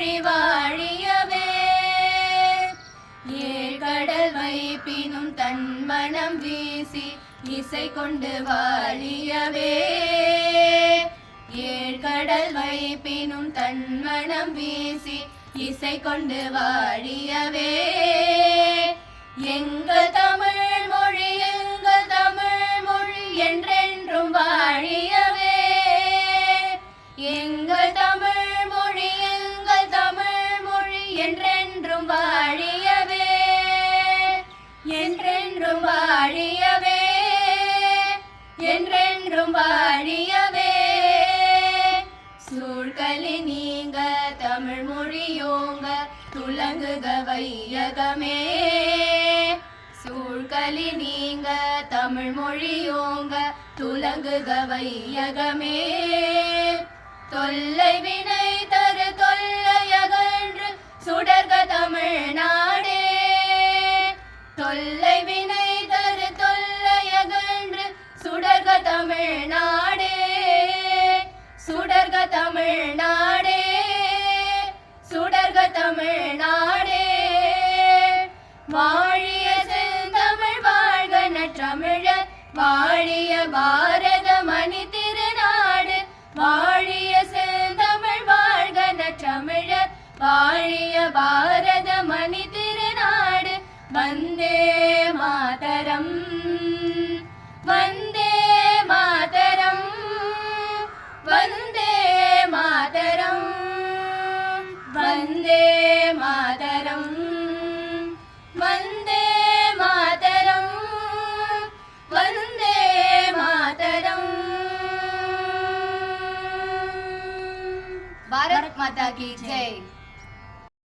மொழி வாழியவே ஏழ்கடல் வைப்பினும் தன் மனம் வீசி இசை கொண்டு வாழியவே ஏழ்கடல் வைப்பினும் தன் மனம் வீசி இசை கொண்டு வாழியவே எங்கள் தமிழ் மொழி என்றென்றும் வாழியவே எங்கள் தமிழ் மொழி என்றென்றும் வாழியவே என்றென்றும் வாழியவே என்றென்றும் வாழியவே சூழ்கலி நீங்க தமிழ் மொழியோங்க துலங்குக வையகமே சூழ்கலி நீங்க தமிழ் மொழியோங்க துலங்குக வையகமே தொல்லை வினை தரு தொல்லையகன்று சுடர்க தமிழ்நாடே தொல்லை வினை தரு தொல்லையகன்று சுடர்க தமிழ்நாடே சுடர்க தமிழ்நாடே சுடர்க தமிழ்நாடே வாழிய செந்தமிழ் வாழ்க நற்றமிழர் வாழிய பாரத மணி திருநாடு வாழிய செந்தமிழ் வாழ்க நற்றமிழர் வாழிய பாரத மணி திருநாடு வந்தே மாதரம் வந்தே மாதரம் வந்தே மாதரம் வந்தே மாதரம் வந்தே மாதரம் வந்தே மாதரம் பாரத் மாதா की जय।